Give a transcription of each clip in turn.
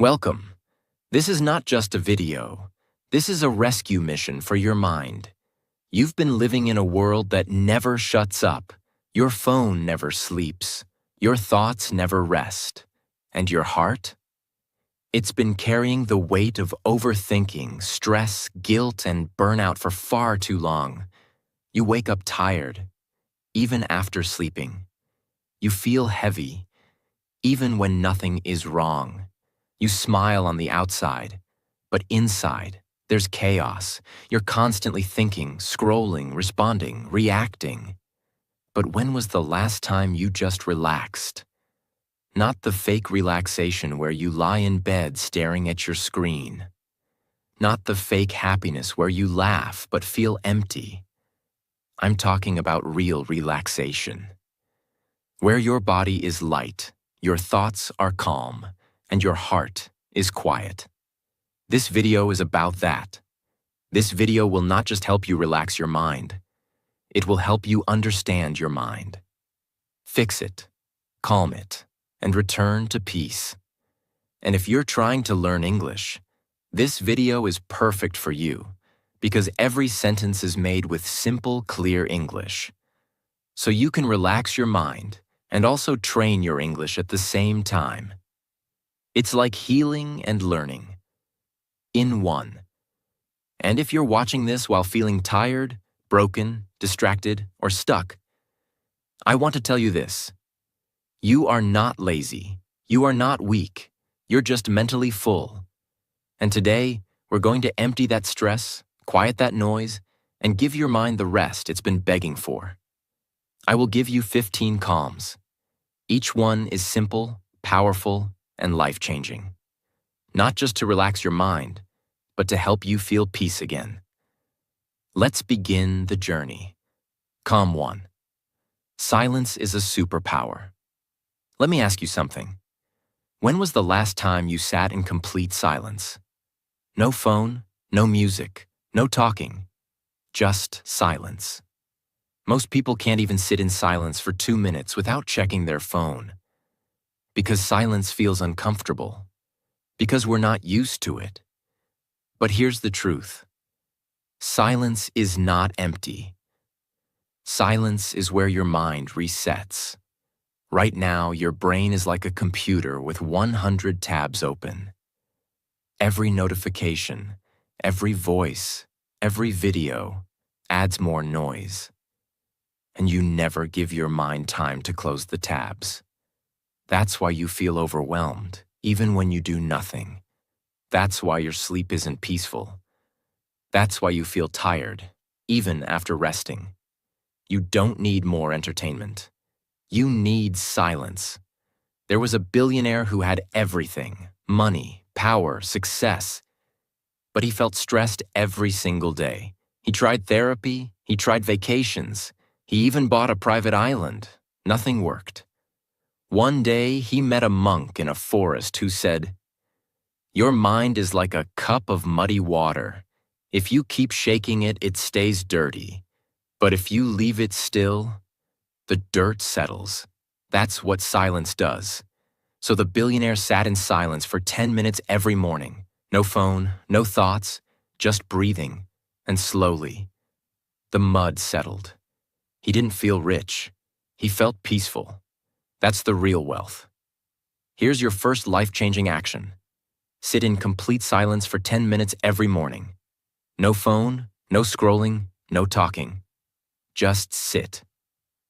Welcome. This is not just a video. This is a rescue mission for your mind. You've been living in a world that never shuts up. Your phone never sleeps. Your thoughts never rest. And your heart? It's been carrying the weight of overthinking, stress, guilt, and burnout for far too long. You wake up tired, even after sleeping. You feel heavy, even when nothing is wrong. You smile on the outside, but inside, there's chaos. You're constantly thinking, scrolling, responding, reacting. But when was the last time you just relaxed? Not the fake relaxation where you lie in bed staring at your screen. Not the fake happiness where you laugh but feel empty. I'm talking about real relaxation. Where your body is light, your thoughts are calm, and your heart is quiet. This video is about that. This video will not just help you relax your mind. It will help you understand your mind. Fix it, calm it, and return to peace. And if you're trying to learn English, this video is perfect for you because every sentence is made with simple, clear English. So you can relax your mind and also train your English at the same time. It's like healing and learning in one. And if you're watching this while feeling tired, broken, distracted, or stuck, I want to tell you this. You are not lazy. You are not weak. You're just mentally full. And today, we're going to empty that stress, quiet that noise, and give your mind the rest it's been begging for. I will give you 15 calms. Each one is simple, powerful, and life-changing. Not just to relax your mind, but to help you feel peace again. Let's begin the journey. Calm 1. Silence is a superpower. Let me ask you something. When was the last time you sat in complete silence? No phone, no music, no talking, just silence. Most people can't even sit in silence for 2 minutes without checking their phone. Because silence feels uncomfortable. Because we're not used to it. But here's the truth. Silence is not empty. Silence is where your mind resets. Right now, your brain is like a computer with 100 tabs open. Every notification, every voice, every video adds more noise. And you never give your mind time to close the tabs. That's why you feel overwhelmed, even when you do nothing. That's why your sleep isn't peaceful. That's why you feel tired, even after resting. You don't need more entertainment. You need silence. There was a billionaire who had everything, money, power, success, but he felt stressed every single day. He tried therapy, he tried vacations, he even bought a private island. Nothing worked. One day, he met a monk in a forest who said, "Your mind is like a cup of muddy water. If you keep shaking it, it stays dirty. But if you leave it still, the dirt settles." That's what silence does. So the billionaire sat in silence for 10 minutes every morning. No phone, no thoughts, just breathing. And slowly, the mud settled. He didn't feel rich. He felt peaceful. That's the real wealth. Here's your first life-changing action. Sit in complete silence for 10 minutes every morning. No phone, no scrolling, no talking. Just sit.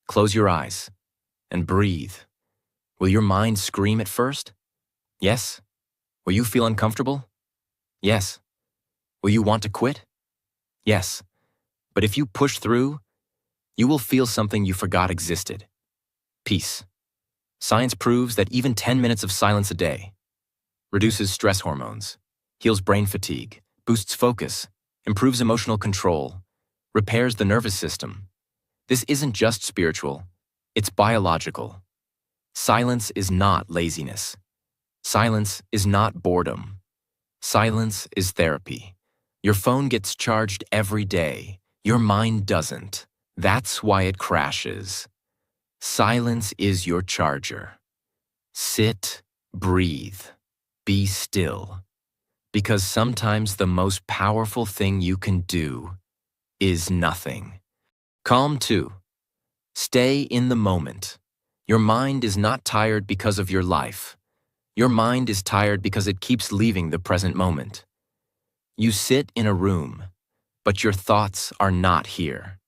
Close your eyes and breathe. Will your mind scream at first? Yes. Will you feel uncomfortable? Yes. Will you want to quit? Yes. But if you push through, you will feel something you forgot existed. Peace. Science proves that even 10 minutes of silence a day reduces stress hormones, heals brain fatigue, boosts focus, improves emotional control, repairs the nervous system. This isn't just spiritual, it's biological. Silence is not laziness. Silence is not boredom. Silence is therapy. Your phone gets charged every day. Your mind doesn't. That's why it crashes. Silence is your charger. Sit, breathe. Be still. Because sometimes the most powerful thing you can do is nothing. Calm 2. Stay in the moment. Your mind is not tired because of your life. Your mind is tired because it keeps leaving the present moment. You sit in a room, but your thoughts are not here.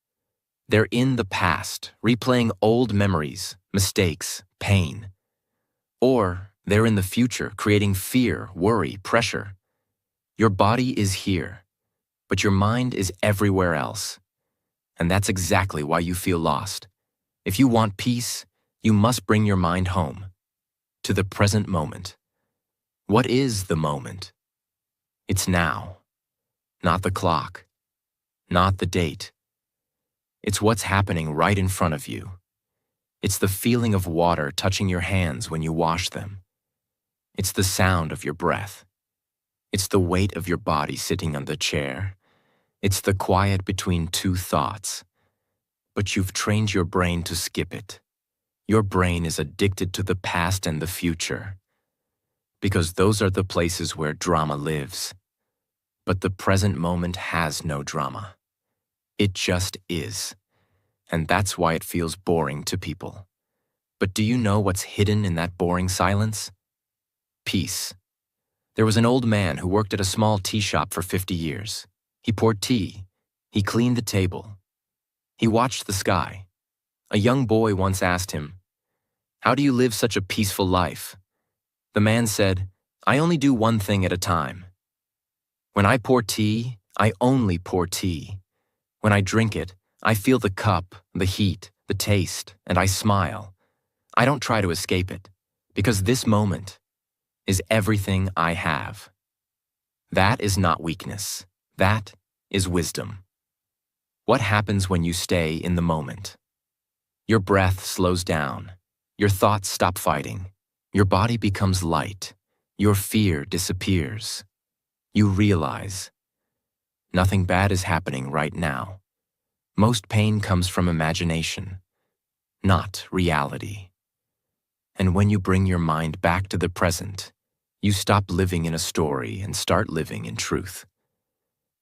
They're in the past, replaying old memories, mistakes, pain. Or they're in the future, creating fear, worry, pressure. Your body is here, but your mind is everywhere else. And that's exactly why you feel lost. If you want peace, you must bring your mind home, to the present moment. What is the moment? It's now, not the clock, not the date. It's what's happening right in front of you. It's the feeling of water touching your hands when you wash them. It's the sound of your breath. It's the weight of your body sitting on the chair. It's the quiet between two thoughts. But you've trained your brain to skip it. Your brain is addicted to the past and the future, because those are the places where drama lives. But the present moment has no drama. It just is. And that's why it feels boring to people. But do you know what's hidden in that boring silence? Peace. There was an old man who worked at a small tea shop for 50 years. He poured tea. He cleaned the table. He watched the sky. A young boy once asked him, "How do you live such a peaceful life?" The man said, "I only do one thing at a time. When I pour tea, I only pour tea. When I drink it, I feel the cup, the heat, the taste, and I smile. I don't try to escape it, because this moment is everything I have." That is not weakness. That is wisdom. What happens when you stay in the moment? Your breath slows down. Your thoughts stop fighting. Your body becomes light. Your fear disappears. You realize nothing bad is happening right now. Most pain comes from imagination, not reality. And when you bring your mind back to the present, you stop living in a story and start living in truth.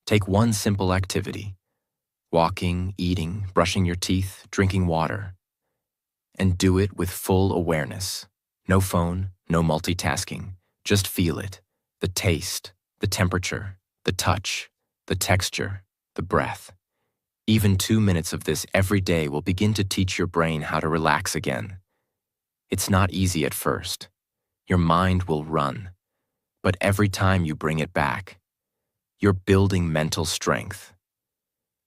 Take one simple activity: walking, eating, brushing your teeth, drinking water. And do it with full awareness. No phone, no multitasking. Just feel it. The taste, the temperature, the touch, the texture, the breath. Even 2 minutes of this every day will begin to teach your brain how to relax again. It's not easy at first. Your mind will run. But every time you bring it back, you're building mental strength.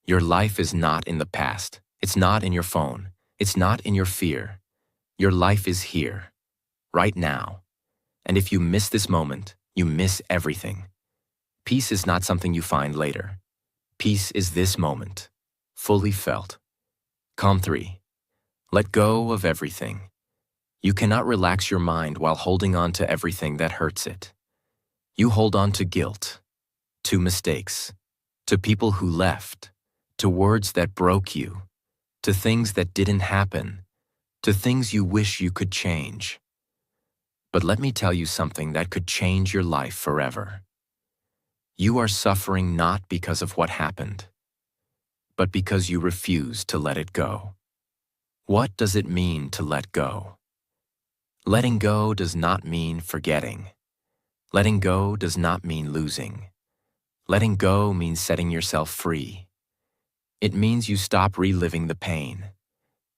Your life is not in the past. It's not in your phone. It's not in your fear. Your life is here, right now. And if you miss this moment, you miss everything. Peace is not something you find later. Peace is this moment, fully felt. Calm 3. Let go of everything. You cannot relax your mind while holding on to everything that hurts it. You hold on to guilt, to mistakes, to people who left, to words that broke you, to things that didn't happen, to things you wish you could change. But let me tell you something that could change your life forever. You are suffering not because of what happened, but because you refuse to let it go. What does it mean to let go? Letting go does not mean forgetting. Letting go does not mean losing. Letting go means setting yourself free. It means you stop reliving the pain.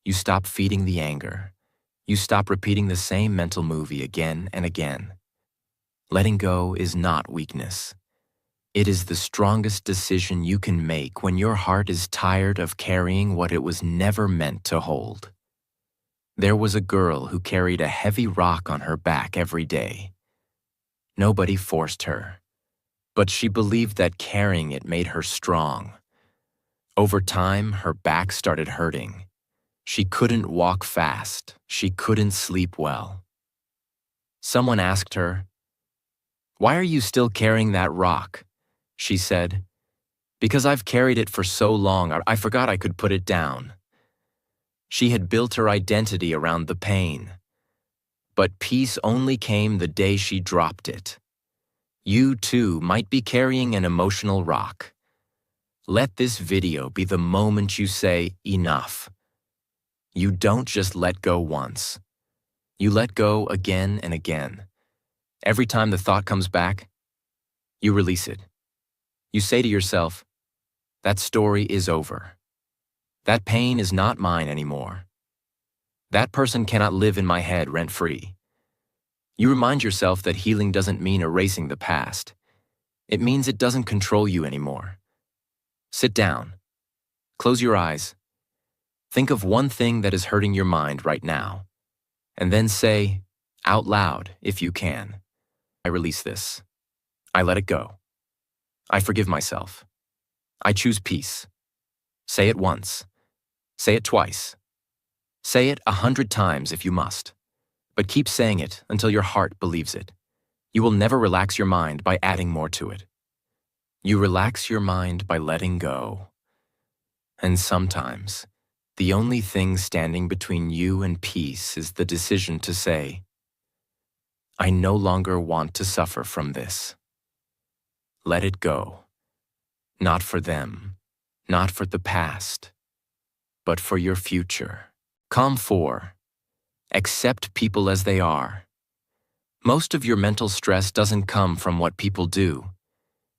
You stop feeding the anger. You stop repeating the same mental movie again and again. Letting go is not weakness. It is the strongest decision you can make when your heart is tired of carrying what it was never meant to hold. There was a girl who carried a heavy rock on her back every day. Nobody forced her, but she believed that carrying it made her strong. Over time, her back started hurting. She couldn't walk fast. She couldn't sleep well. Someone asked her, "Why are you still carrying that rock?" She said, "Because I've carried it for so long, I forgot I could put it down." She had built her identity around the pain. But peace only came the day she dropped it. You too might be carrying an emotional rock. Let this video be the moment you say, enough. You don't just let go once. You let go again and again. Every time the thought comes back, you release it. You say to yourself, that story is over. That pain is not mine anymore. That person cannot live in my head rent-free. You remind yourself that healing doesn't mean erasing the past. It means it doesn't control you anymore. Sit down. Close your eyes. Think of one thing that is hurting your mind right now, and then say, out loud, if you can, I release this. I let it go. I forgive myself. I choose peace. Say it once. Say it twice. Say it 100 times if you must, but keep saying it until your heart believes it. You will never relax your mind by adding more to it. You relax your mind by letting go. And sometimes, the only thing standing between you and peace is the decision to say, I no longer want to suffer from this. Let it go. Not for them, not for the past, but for your future. Calm 4. Accept people as they are. Most of your mental stress doesn't come from what people do.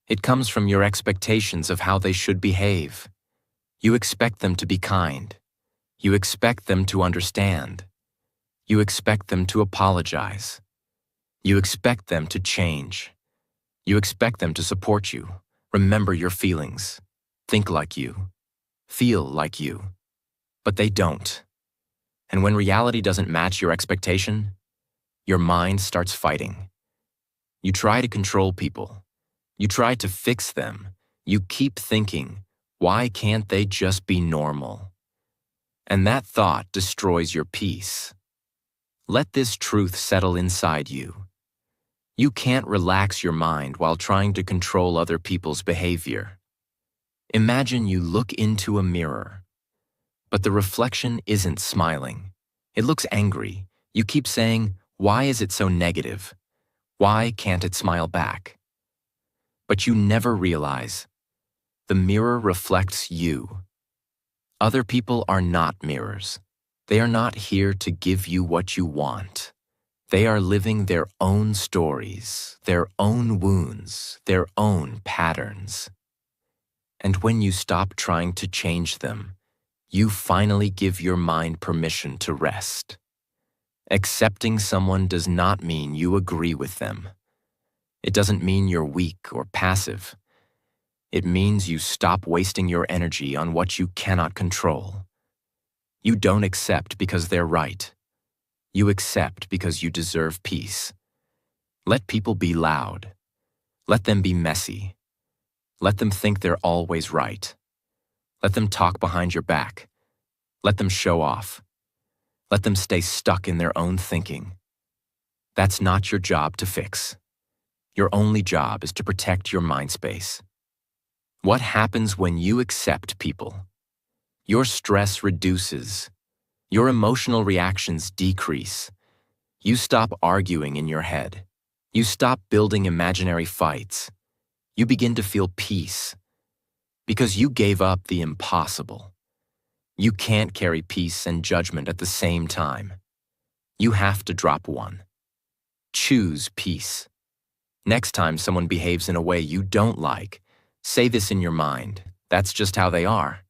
It comes from your expectations of how they should behave. You expect them to be kind. You expect them to understand. You expect them to apologize. You expect them to change. You expect them to support you, remember your feelings, think like you, feel like you. But they don't. And when reality doesn't match your expectation, your mind starts fighting. You try to control people. You try to fix them. You keep thinking, why can't they just be normal? And that thought destroys your peace. Let this truth settle inside you. You can't relax your mind while trying to control other people's behavior. Imagine you look into a mirror, but the reflection isn't smiling. It looks angry. You keep saying, why is it so negative? Why can't it smile back? But you never realize, the mirror reflects you. Other people are not mirrors. They are not here to give you what you want. They are living their own stories, their own wounds, their own patterns. And when you stop trying to change them, you finally give your mind permission to rest. Accepting someone does not mean you agree with them. It doesn't mean you're weak or passive. It means you stop wasting your energy on what you cannot control. You don't accept because they're right. You accept because you deserve peace. Let people be loud. Let them be messy. Let them think they're always right. Let them talk behind your back. Let them show off. Let them stay stuck in their own thinking. That's not your job to fix. Your only job is to protect your mind space. What happens when you accept people? Your stress reduces. Your emotional reactions decrease. You stop arguing in your head. You stop building imaginary fights. You begin to feel peace. Because you gave up the impossible. You can't carry peace and judgment at the same time. You have to drop one. Choose peace. Next time someone behaves in a way you don't like, say this in your mind, that's just how they are.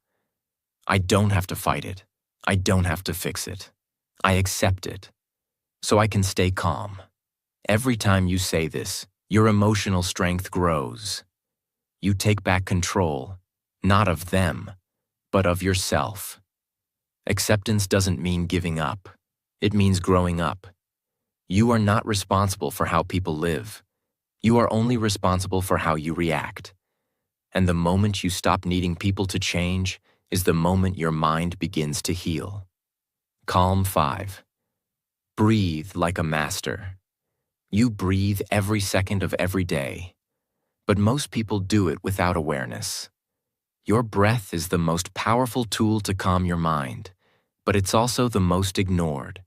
I don't have to fight it. I don't have to fix it. I accept it. So I can stay calm. Every time you say this, your emotional strength grows. You take back control, not of them, but of yourself. Acceptance doesn't mean giving up. It means growing up. You are not responsible for how people live. You are only responsible for how you react. And the moment you stop needing people to change is the moment your mind begins to heal. Calm 5. Breathe like a master. You breathe every second of every day, but most people do it without awareness. Your breath is the most powerful tool to calm your mind, but it's also the most ignored.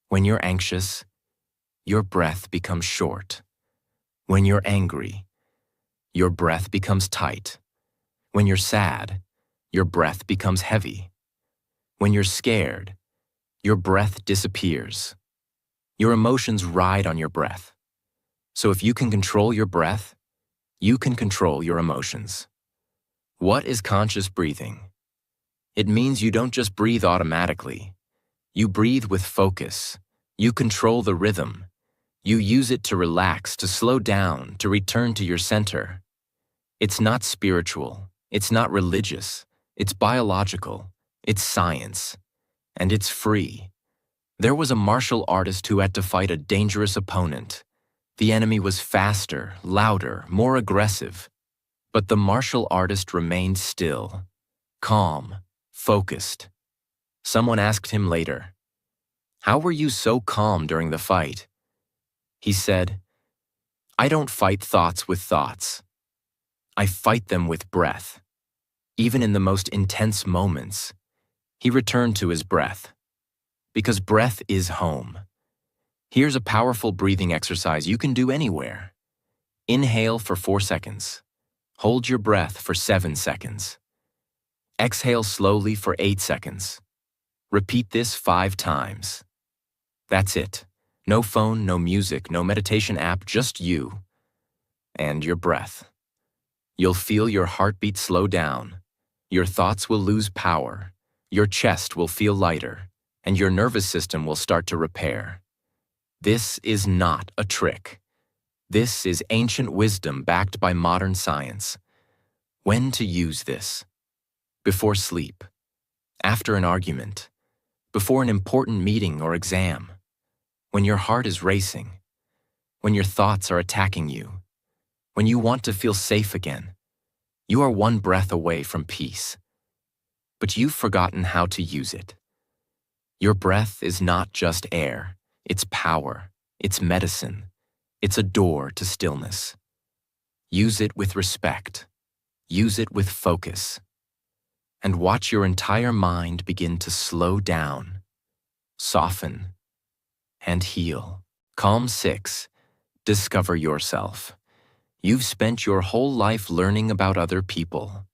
When you're anxious, your breath becomes short. When you're angry, your breath becomes tight. When you're sad, your breath becomes heavy. When you're scared, your breath disappears. Your emotions ride on your breath. So if you can control your breath, you can control your emotions. What is conscious breathing? It means you don't just breathe automatically. You breathe with focus. You control the rhythm. You use it to relax, to slow down, to return to your center. It's not spiritual. It's not religious. It's biological. It's science. And it's free. There was a martial artist who had to fight a dangerous opponent. The enemy was faster, louder, more aggressive. But the martial artist remained still, calm, focused. Someone asked him later, "How were you so calm during the fight?" He said, "I don't fight thoughts with thoughts. I fight them with breath." Even in the most intense moments, he returned to his breath. Because breath is home. Here's a powerful breathing exercise you can do anywhere. Inhale for 4 seconds. Hold your breath for 7 seconds. Exhale slowly for 8 seconds. Repeat this 5 times. That's it. No phone, no music, no meditation app, just you and your breath. You'll feel your heartbeat slow down. Your thoughts will lose power. Your chest will feel lighter, and your nervous system will start to repair. This is not a trick. This is ancient wisdom backed by modern science. When to use this? Before sleep, after an argument, before an important meeting or exam, when your heart is racing, when your thoughts are attacking you, when you want to feel safe again. You are one breath away from peace. But you've forgotten how to use it. Your breath is not just air, it's power, it's medicine, it's a door to stillness. Use it with respect. Use it with focus. And watch your entire mind begin to slow down, soften, and heal. Calm 6. Discover yourself. You've spent your whole life learning about other people.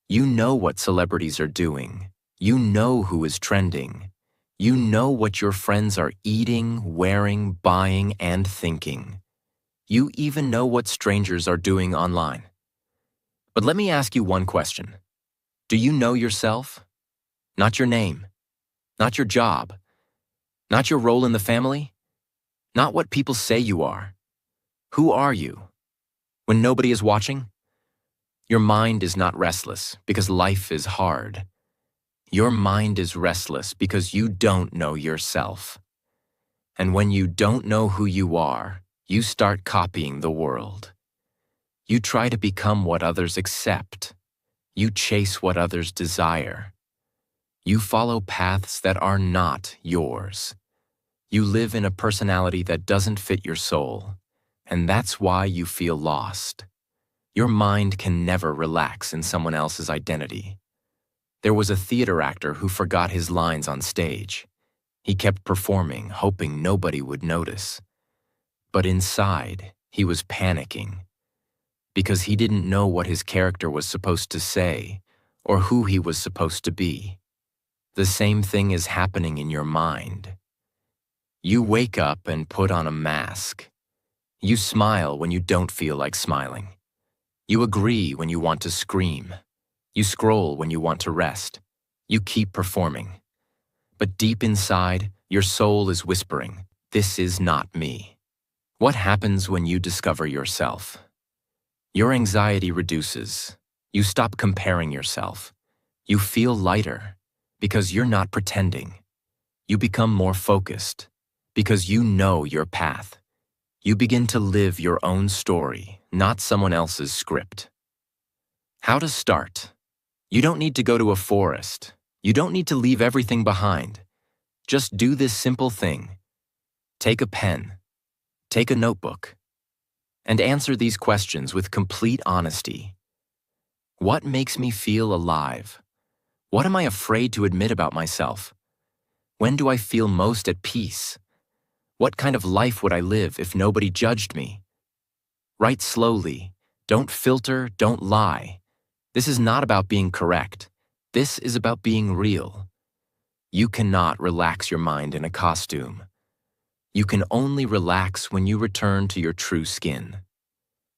You know what celebrities are doing. You know who is trending. You know what your friends are eating, wearing, buying, and thinking. You even know what strangers are doing online. But let me ask you one question. Do you know yourself? Not your name. Not your job. Not your role in the family. Not what people say you are. Who are you? When nobody is watching? Your mind is not restless because life is hard. Your mind is restless because you don't know yourself. And when you don't know who you are, you start copying the world. You try to become what others accept. You chase what others desire. You follow paths that are not yours. You live in a personality that doesn't fit your soul, and that's why you feel lost. Your mind can never relax in someone else's identity. There was a theater actor who forgot his lines on stage. He kept performing, hoping nobody would notice. But inside, he was panicking because he didn't know what his character was supposed to say or who he was supposed to be. The same thing is happening in your mind. You wake up and put on a mask. You smile when you don't feel like smiling. You agree when you want to scream. You scroll when you want to rest. You keep performing. But deep inside, your soul is whispering, "This is not me." What happens when you discover yourself? Your anxiety reduces. You stop comparing yourself. You feel lighter because you're not pretending. You become more focused because you know your path. You begin to live your own story, not someone else's script. How to start? You don't need to go to a forest. You don't need to leave everything behind. Just do this simple thing. Take a pen. Take a notebook. And answer these questions with complete honesty. What makes me feel alive? What am I afraid to admit about myself? When do I feel most at peace? What kind of life would I live if nobody judged me? Write slowly. Don't filter, don't lie. This is not about being correct. This is about being real. You cannot relax your mind in a costume. You can only relax when you return to your true skin.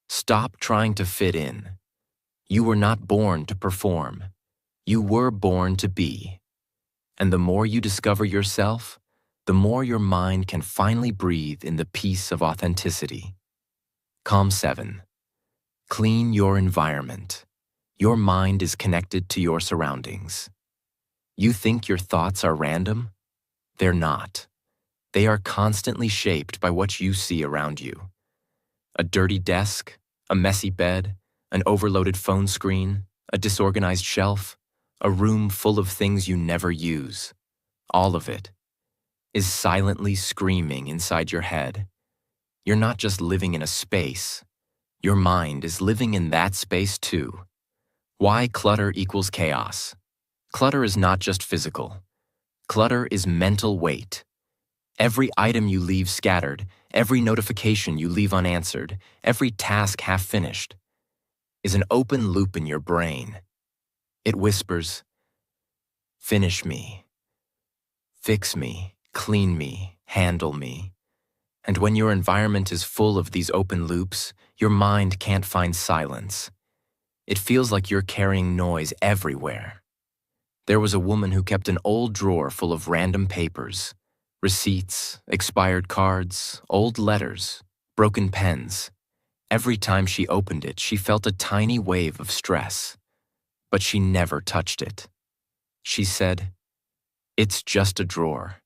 Stop trying to fit in. You were not born to perform. You were born to be. And the more you discover yourself, the more your mind can finally breathe in the peace of authenticity. Calm 7. Clean your environment. Your mind is connected to your surroundings. You think your thoughts are random? They're not. They are constantly shaped by what you see around you. A dirty desk, a messy bed, an overloaded phone screen, a disorganized shelf, a room full of things you never use. All of it is silently screaming inside your head. You're not just living in a space. Your mind is living in that space too. Why clutter equals chaos? Clutter is not just physical. Clutter is mental weight. Every item you leave scattered, every notification you leave unanswered, every task half finished, is an open loop in your brain. It whispers, "Finish me, fix me, clean me, handle me." And when your environment is full of these open loops, your mind can't find silence. It feels like you're carrying noise everywhere. There was a woman who kept an old drawer full of random papers, receipts, expired cards, old letters, broken pens. Every time she opened it, she felt a tiny wave of stress, but she never touched it. She said, "It's just a drawer.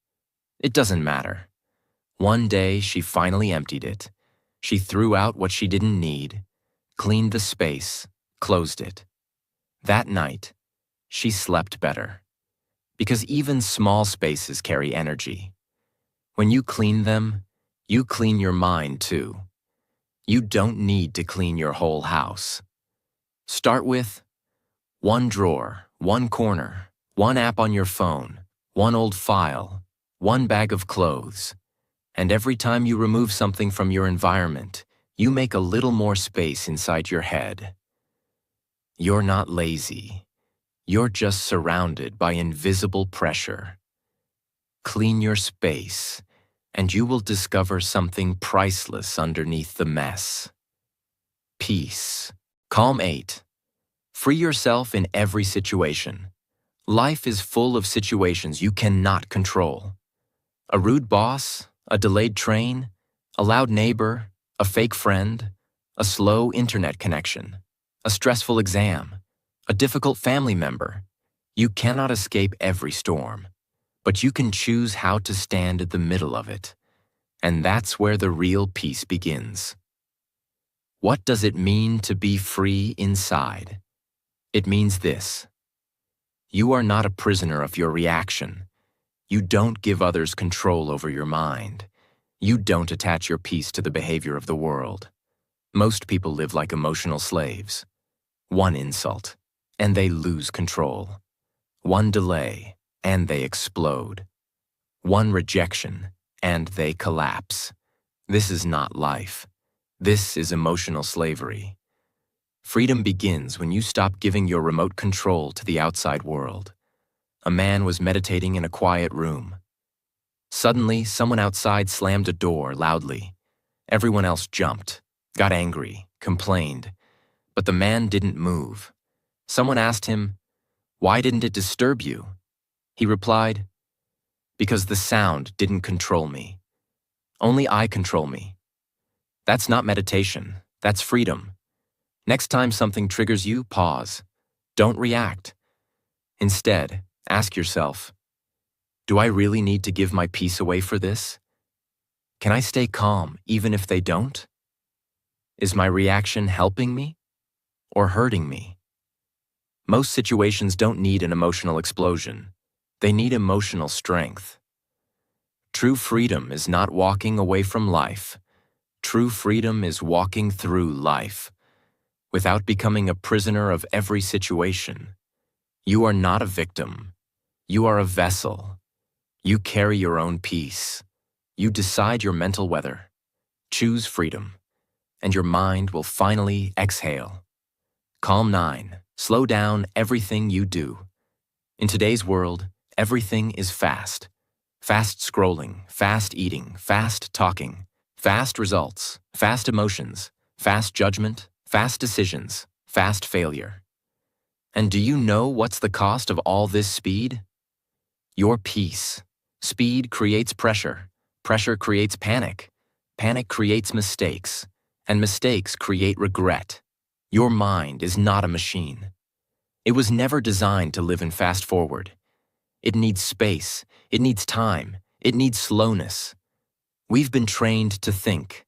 It doesn't matter." One day, she finally emptied it. She threw out what she didn't need, cleaned the space, closed it. That night, she slept better. Because even small spaces carry energy. When you clean them, you clean your mind too. You don't need to clean your whole house. Start with one drawer, one corner, one app on your phone, one old file, one bag of clothes. And every time you remove something from your environment, you make a little more space inside your head. You're not lazy. You're just surrounded by invisible pressure. Clean your space, and you will discover something priceless underneath the mess. Peace. Calm 8. Free yourself in every situation. Life is full of situations you cannot control. A rude boss, a delayed train, a loud neighbor, a fake friend, a slow internet connection, a stressful exam, a difficult family member. You cannot escape every storm, but you can choose how to stand at the middle of it. And that's where the real peace begins. What does it mean to be free inside? It means this. You are not a prisoner of your reaction. You don't give others control over your mind. You don't attach your peace to the behavior of the world. Most people live like emotional slaves. One insult, and they lose control. One delay, and they explode. One rejection, and they collapse. This is not life. This is emotional slavery. Freedom begins when you stop giving your remote control to the outside world. A man was meditating in a quiet room. Suddenly, someone outside slammed a door loudly. Everyone else jumped, got angry, complained. But the man didn't move. Someone asked him, "Why didn't it disturb you?" He replied, "Because the sound didn't control me. Only I control me." That's not meditation. That's freedom. Next time something triggers you, pause. Don't react. Instead, ask yourself, do I really need to give my peace away for this? Can I stay calm even if they don't? Is my reaction helping me or hurting me? Most situations don't need an emotional explosion. They need emotional strength. True freedom is not walking away from life. True freedom is walking through life, without becoming a prisoner of every situation. You are not a victim. You are a vessel. You carry your own peace. You decide your mental weather. Choose freedom, and your mind will finally exhale. Calm 9. Slow down everything you do. In today's world, everything is fast. Fast scrolling, fast eating, fast talking, fast results, fast emotions, fast judgment, fast decisions, fast failure. And do you know what's the cost of all this speed? Your peace. Speed creates pressure. Pressure creates panic. Panic creates mistakes. And mistakes create regret. Your mind is not a machine. It was never designed to live in fast forward. It needs space. It needs time. It needs slowness. We've been trained to think.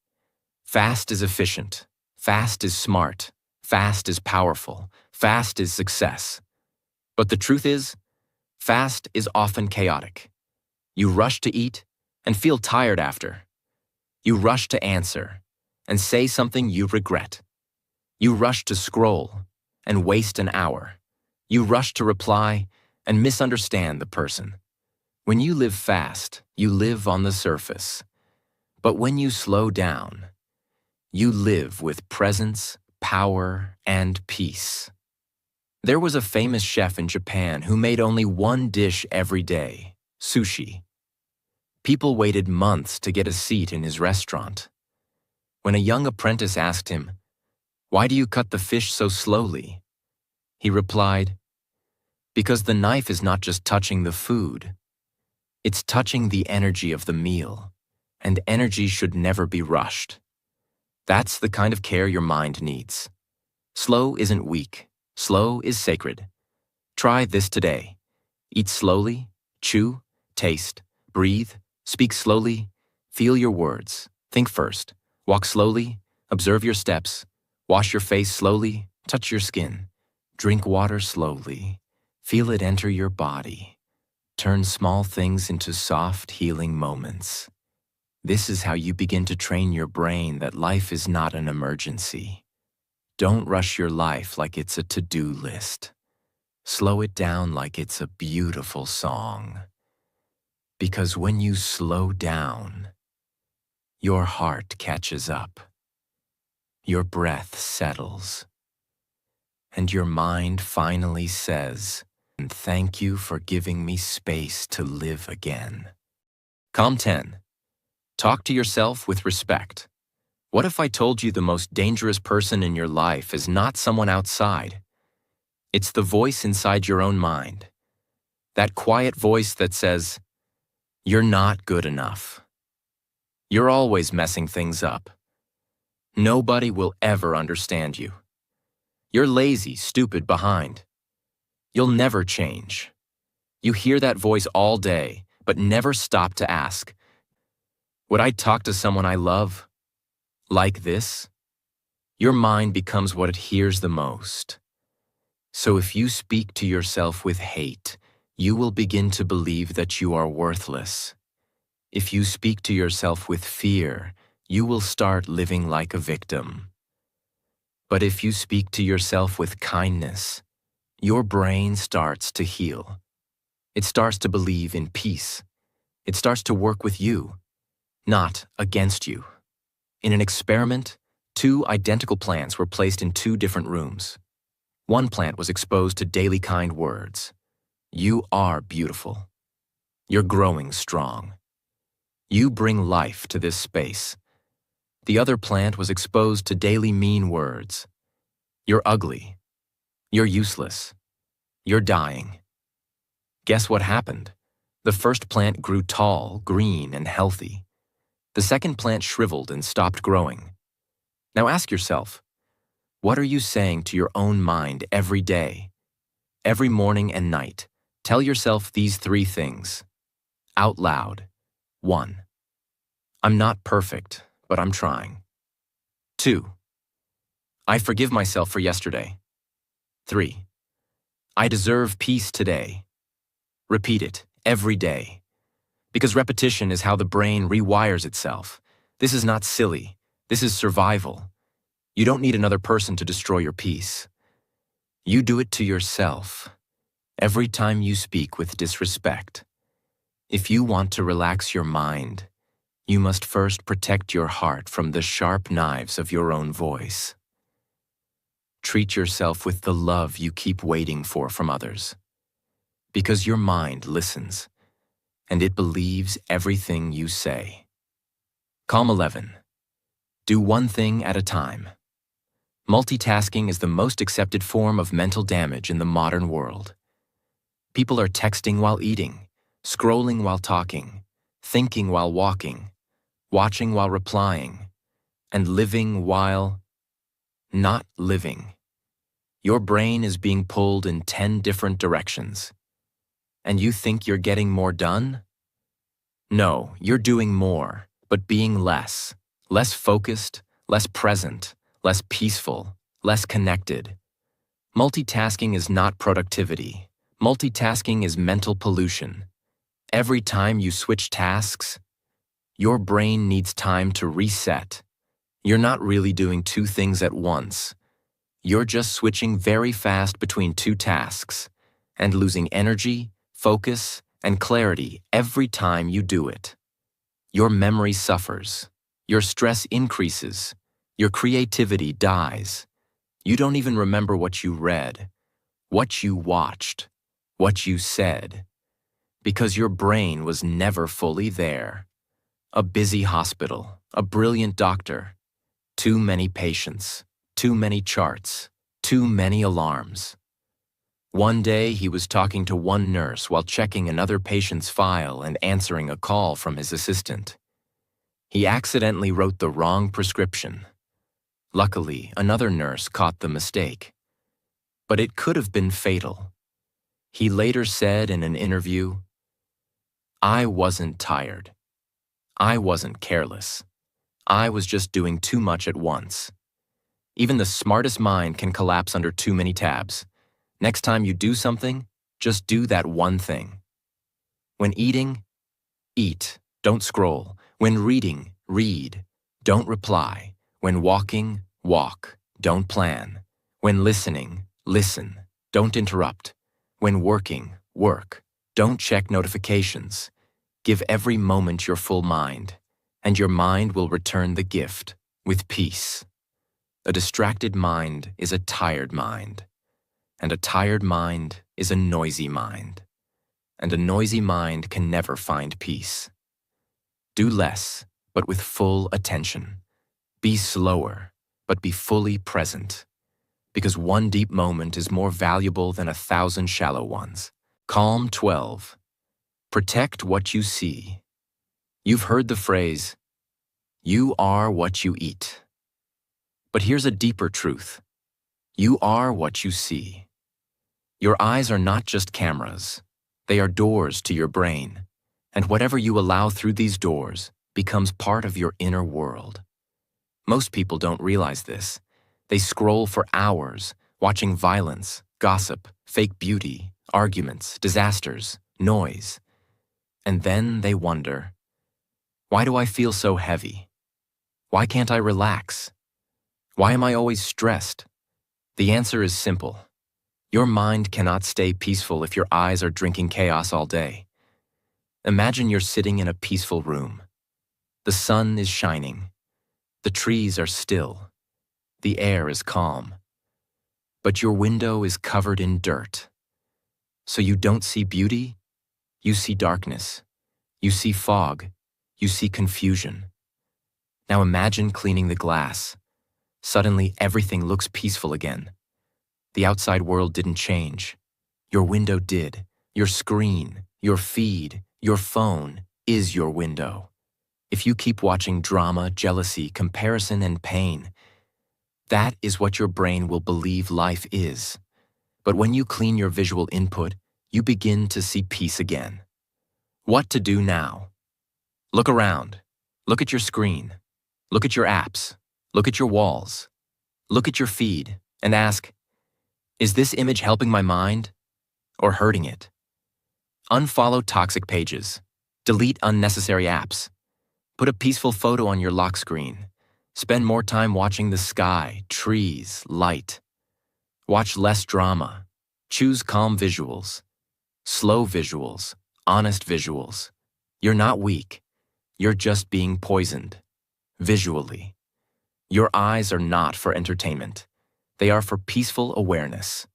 Fast is efficient. Fast is smart. Fast is powerful. Fast is success. But the truth is, fast is often chaotic. You rush to eat and feel tired after. You rush to answer and say something you regret. You rush to scroll and waste an hour. You rush to reply and misunderstand the person. When you live fast, you live on the surface. But when you slow down, you live with presence, power, and peace. There was a famous chef in Japan who made only one dish every day, sushi. People waited months to get a seat in his restaurant. When a young apprentice asked him, "Why do you cut the fish so slowly?" he replied, "Because the knife is not just touching the food. It's touching the energy of the meal, and energy should never be rushed." That's the kind of care your mind needs. Slow isn't weak. Slow is sacred. Try this today. Eat slowly, chew, taste, breathe, speak slowly, feel your words, think first, walk slowly, observe your steps, wash your face slowly, touch your skin, drink water slowly, feel it enter your body. Turn small things into soft, healing moments. This is how you begin to train your brain that life is not an emergency. Don't rush your life like it's a to-do list. Slow it down like it's a beautiful song. Because when you slow down, your heart catches up, your breath settles, and your mind finally says, "And thank you for giving me space to live again." Calm 10. Talk to yourself with respect. What if I told you the most dangerous person in your life is not someone outside? It's the voice inside your own mind. That quiet voice that says, "You're not good enough. You're always messing things up. Nobody will ever understand you. You're lazy, stupid, behind. You'll never change." You hear that voice all day, but never stop to ask, "Would I talk to someone I love like this?" Your mind becomes what it hears the most. So if you speak to yourself with hate, you will begin to believe that you are worthless. If you speak to yourself with fear, you will start living like a victim. But if you speak to yourself with kindness, your brain starts to heal. It starts to believe in peace. It starts to work with you, not against you. In an experiment, 2 identical plants were placed in 2 different rooms. One plant was exposed to daily kind words. "You are beautiful. You're growing strong. You bring life to this space." The other plant was exposed to daily mean words. "You're ugly. You're useless. You're dying." Guess what happened? The first plant grew tall, green, and healthy. The second plant shriveled and stopped growing. Now ask yourself, what are you saying to your own mind every day? Every morning and night, tell yourself these 3 things. Out loud. 1. I'm not perfect, but I'm trying. 2. I forgive myself for yesterday. 3. I deserve peace today. Repeat it every day. Because repetition is how the brain rewires itself. This is not silly. This is survival. You don't need another person to destroy your peace. You do it to yourself every time you speak with disrespect. If you want to relax your mind, You must first protect your heart from the sharp knives of your own voice. Treat yourself with the love you keep waiting for from others. Because your mind listens, and it believes everything you say. Calm 11. Do one thing at a time. Multitasking is the most accepted form of mental damage in the modern world. People are texting while eating, scrolling while talking, thinking while walking, watching while replying, and living while not living. Your brain is being pulled in 10 different directions. And you think you're getting more done? No, you're doing more, but being less. Less focused, less present, less peaceful, less connected. Multitasking is not productivity. Multitasking is mental pollution. Every time you switch tasks, your brain needs time to reset. You're not really doing two things at once. You're just switching very fast between two tasks and losing energy, focus, and clarity every time you do it. Your memory suffers. Your stress increases. Your creativity dies. You don't even remember what you read, what you watched, what you said, because your brain was never fully there. A busy hospital, a brilliant doctor, too many patients, too many charts, too many alarms. One day he was talking to one nurse while checking another patient's file and answering a call from his assistant. He accidentally wrote the wrong prescription. Luckily, another nurse caught the mistake. But it could have been fatal. He later said in an interview, "I wasn't tired. I wasn't careless. I was just doing too much at once." Even the smartest mind can collapse under too many tabs. Next time you do something, just do that one thing. When eating, eat, don't scroll. When reading, read, don't reply. When walking, walk, don't plan. When listening, listen, don't interrupt. When working, work, don't check notifications. Give every moment your full mind, and your mind will return the gift with peace. A distracted mind is a tired mind, and a tired mind is a noisy mind, and a noisy mind can never find peace. Do less, but with full attention. Be slower, but be fully present, because one deep moment is more valuable than 1,000 shallow ones. Calm 12. Protect what you see. You've heard the phrase, "You are what you eat." But here's a deeper truth. You are what you see. Your eyes are not just cameras. They are doors to your brain, and whatever you allow through these doors becomes part of your inner world. Most people don't realize this. They scroll for hours, watching violence, gossip, fake beauty, arguments, disasters, noise. And then they wonder, why do I feel so heavy? Why can't I relax? Why am I always stressed? The answer is simple. Your mind cannot stay peaceful if your eyes are drinking chaos all day. Imagine you're sitting in a peaceful room. The sun is shining. The trees are still. The air is calm. But your window is covered in dirt. So you don't see beauty, you see darkness. You see fog. You see confusion. Now imagine cleaning the glass. Suddenly everything looks peaceful again. The outside world didn't change. Your window did. Your screen, your feed, your phone is your window. If you keep watching drama, jealousy, comparison, and pain, that is what your brain will believe life is. But when you clean your visual input, you begin to see peace again. What to do now? Look around. Look at your screen. Look at your apps. Look at your walls. Look at your feed and ask, is this image helping my mind or hurting it? Unfollow toxic pages. Delete unnecessary apps. Put a peaceful photo on your lock screen. Spend more time watching the sky, trees, light. Watch less drama. Choose calm visuals. Slow visuals. Honest visuals. You're not weak. You're just being poisoned, visually. Your eyes are not for entertainment. They are for peaceful awareness.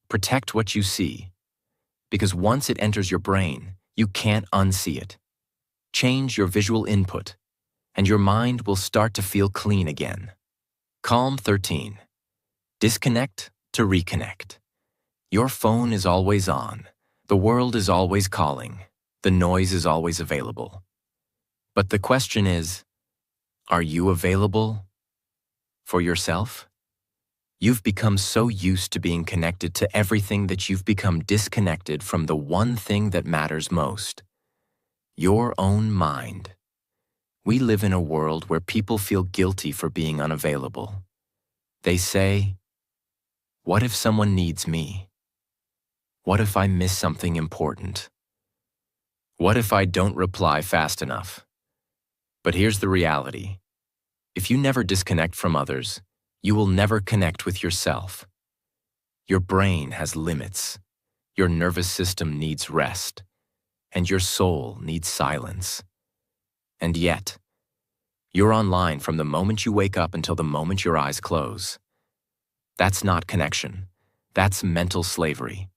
Protect what you see, because once it enters your brain, you can't unsee it. Change your visual input, and your mind will start to feel clean again. Calm 13. Disconnect to reconnect. Your phone is always on. The world is always calling. The noise is always available. But the question is, are you available for yourself? You've become so used to being connected to everything that you've become disconnected from the one thing that matters most: your own mind. We live in a world where people feel guilty for being unavailable. They say, "What if someone needs me? What if I miss something important? What if I don't reply fast enough?" But here's the reality. If you never disconnect from others, you will never connect with yourself. Your brain has limits. Your nervous system needs rest. And your soul needs silence. And yet, you're online from the moment you wake up until the moment your eyes close. That's not connection. That's mental slavery.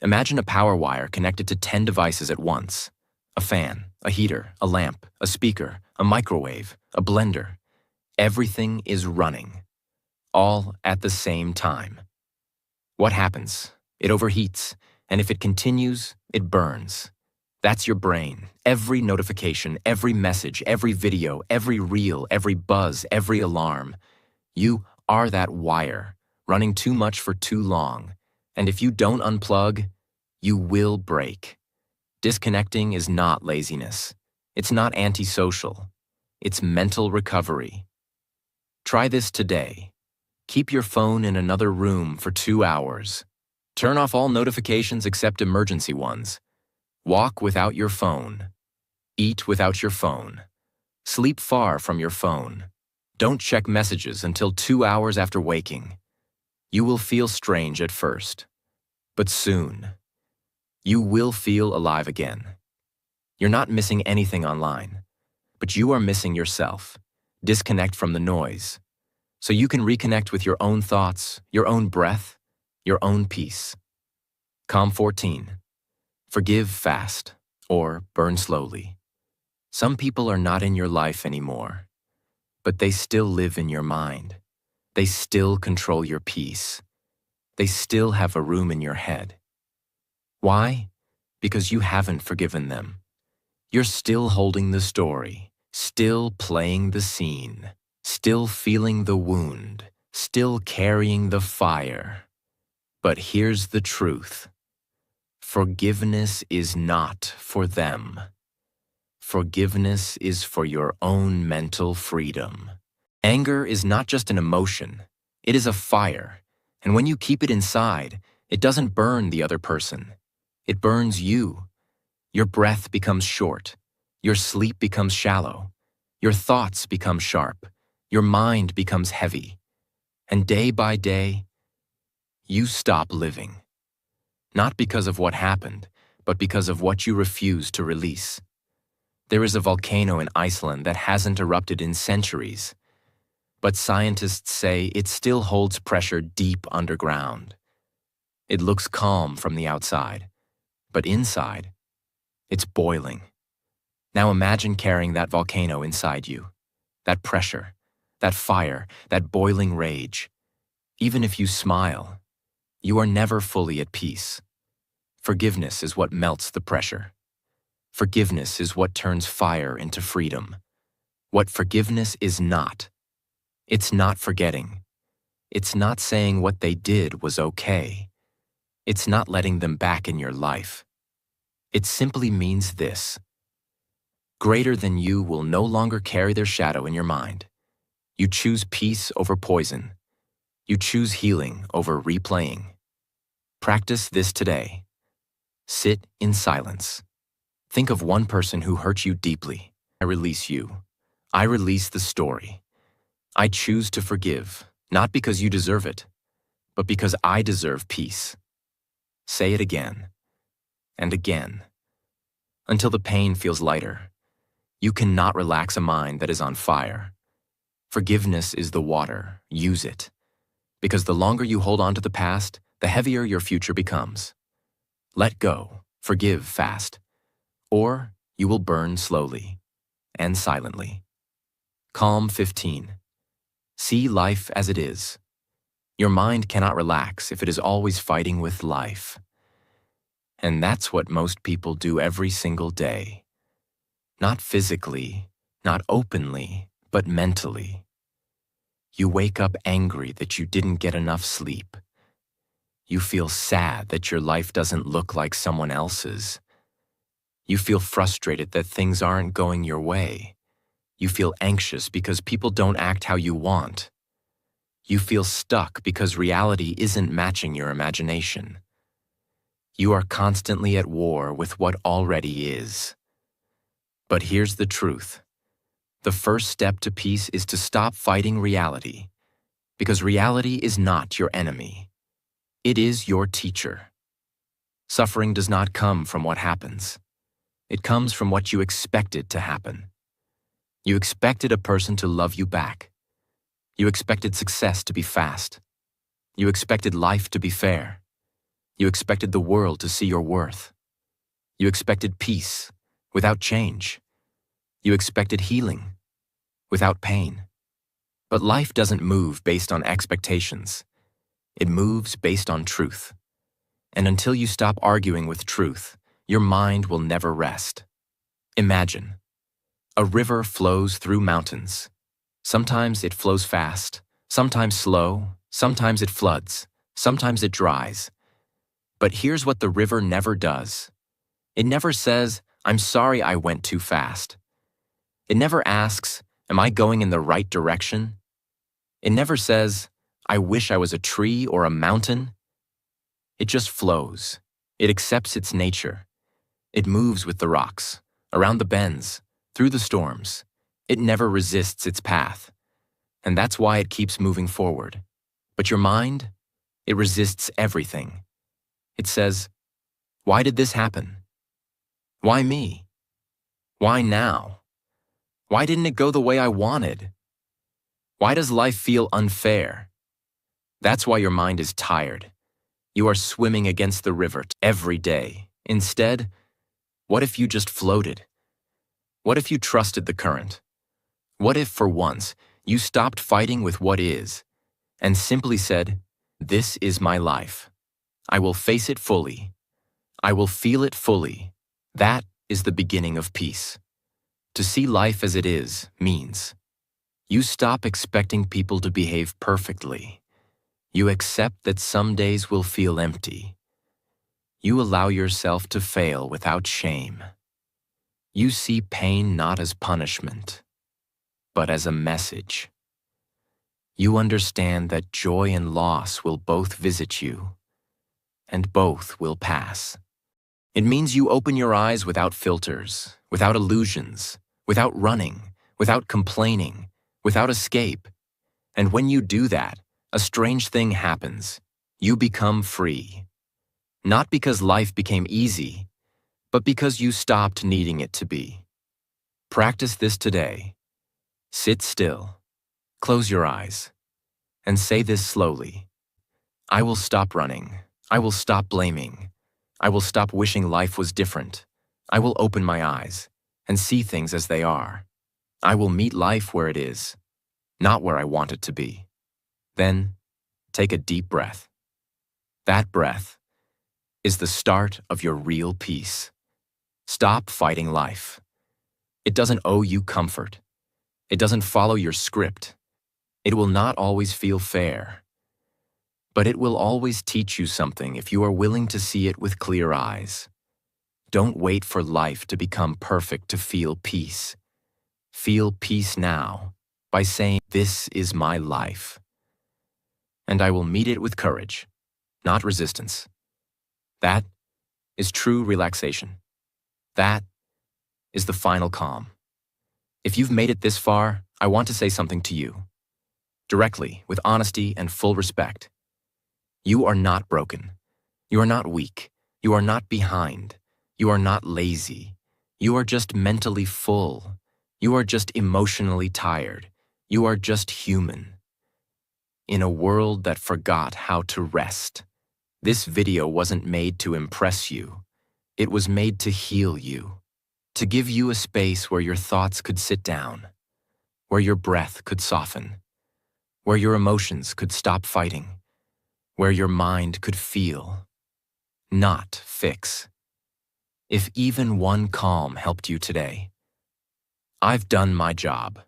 Imagine a power wire connected to 10 devices at once. A fan, a heater, a lamp, a speaker, a microwave, a blender. Everything is running, all at the same time. What happens? It overheats, and if it continues, it burns. That's your brain. Every notification, every message, every video, every reel, every buzz, every alarm. You are that wire, running too much for too long. And if you don't unplug, you will break. Disconnecting is not laziness. It's not antisocial. It's mental recovery. Try this today. Keep your phone in another room for 2 hours. Turn off all notifications except emergency ones. Walk without your phone. Eat without your phone. Sleep far from your phone. Don't check messages until 2 hours after waking. You will feel strange at first, but soon, you will feel alive again. You're not missing anything online, but you are missing yourself. Disconnect from the noise, so you can reconnect with your own thoughts, your own breath, your own peace. Calm 14. Forgive fast, or burn slowly. Some people are not in your life anymore, but they still live in your mind. They still control your peace. They still have a room in your head. Why? Because you haven't forgiven them. You're still holding the story, still playing the scene, still feeling the wound, still carrying the fire. But here's the truth. Forgiveness is not for them. Forgiveness is for your own mental freedom. Anger is not just an emotion. It is a fire. And when you keep it inside, it doesn't burn the other person. It burns you. Your breath becomes short. Your sleep becomes shallow. Your thoughts become sharp. Your mind becomes heavy. And day by day, you stop living. Not because of what happened, but because of what you refuse to release. There is a volcano in Iceland that hasn't erupted in centuries, but scientists say it still holds pressure deep underground. It looks calm from the outside, but inside, it's boiling. Now imagine carrying that volcano inside you, that pressure, that fire, that boiling rage. Even if you smile, you are never fully at peace. Forgiveness is what melts the pressure. Forgiveness is what turns fire into freedom. What forgiveness is not. It's not forgetting. It's not saying what they did was okay. It's not letting them back in your life. It simply means this. Greater than you will no longer carry their shadow in your mind. You choose peace over poison. You choose healing over replaying. Practice this today. Sit in silence. Think of one person who hurt you deeply. I release you. I release the story. I choose to forgive, not because you deserve it, but because I deserve peace. Say it again and again, until the pain feels lighter. You cannot relax a mind that is on fire. Forgiveness is the water. Use it. Because the longer you hold on to the past, the heavier your future becomes. Let go. Forgive fast. Or you will burn slowly and silently. Calm 15. See life as it is. Your mind cannot relax if it is always fighting with life. And that's what most people do every single day. Not physically, not openly, but mentally. You wake up angry that you didn't get enough sleep. You feel sad that your life doesn't look like someone else's. You feel frustrated that things aren't going your way. You feel anxious because people don't act how you want. You feel stuck because reality isn't matching your imagination. You are constantly at war with what already is. But here's the truth. The first step to peace is to stop fighting reality, because reality is not your enemy. It is your teacher. Suffering does not come from what happens. It comes from what you expected to happen. You expected a person to love you back. You expected success to be fast. You expected life to be fair. You expected the world to see your worth. You expected peace without change. You expected healing without pain. But life doesn't move based on expectations. It moves based on truth. And until you stop arguing with truth, your mind will never rest. Imagine. A river flows through mountains. Sometimes it flows fast, sometimes slow, sometimes it floods, sometimes it dries. But here's what the river never does. It never says, "I'm sorry I went too fast." It never asks, "Am I going in the right direction?" It never says, "I wish I was a tree or a mountain." It just flows. It accepts its nature. It moves with the rocks, around the bends, through the storms. It never resists its path. And that's why it keeps moving forward. But your mind, it resists everything. It says, "Why did this happen? Why me? Why now? Why didn't it go the way I wanted? Why does life feel unfair?" That's why your mind is tired. You are swimming against the river every day. Instead, what if you just floated? What if you trusted the current? What if, for once, you stopped fighting with what is and simply said, "This is my life. I will face it fully. I will feel it fully." That is the beginning of peace. To see life as it is means you stop expecting people to behave perfectly. You accept that some days will feel empty. You allow yourself to fail without shame. You see pain not as punishment, but as a message. You understand that joy and loss will both visit you, and both will pass. It means you open your eyes without filters, without illusions, without running, without complaining, without escape. And when you do that, a strange thing happens. You become free. Not because life became easy, but because you stopped needing it to be. Practice this today. Sit still, close your eyes, and say this slowly. I will stop running. I will stop blaming. I will stop wishing life was different. I will open my eyes and see things as they are. I will meet life where it is, not where I want it to be. Then, take a deep breath. That breath is the start of your real peace. Stop fighting life. It doesn't owe you comfort. It doesn't follow your script. It will not always feel fair. But it will always teach you something if you are willing to see it with clear eyes. Don't wait for life to become perfect to feel peace. Feel peace now by saying, "This is my life. And I will meet it with courage, not resistance." That is true relaxation. That is the final calm. If you've made it this far, I want to say something to you. Directly, with honesty and full respect. You are not broken. You are not weak. You are not behind. You are not lazy. You are just mentally full. You are just emotionally tired. You are just human. In a world that forgot how to rest. This video wasn't made to impress you. It was made to heal you. To give you a space where your thoughts could sit down, where your breath could soften, where your emotions could stop fighting, where your mind could feel, not fix. If even one calm helped you today, I've done my job.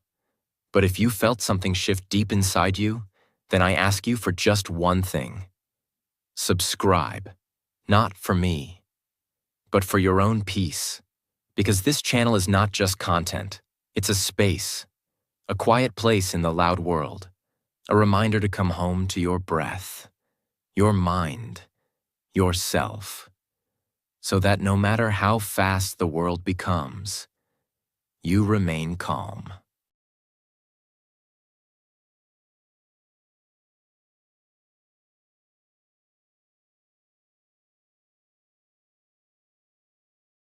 But if you felt something shift deep inside you, then I ask you for just one thing. Subscribe, not for me, but for your own peace. Because this channel is not just content, it's a space, a quiet place in the loud world, a reminder to come home to your breath, your mind, yourself, so that no matter how fast the world becomes, you remain calm.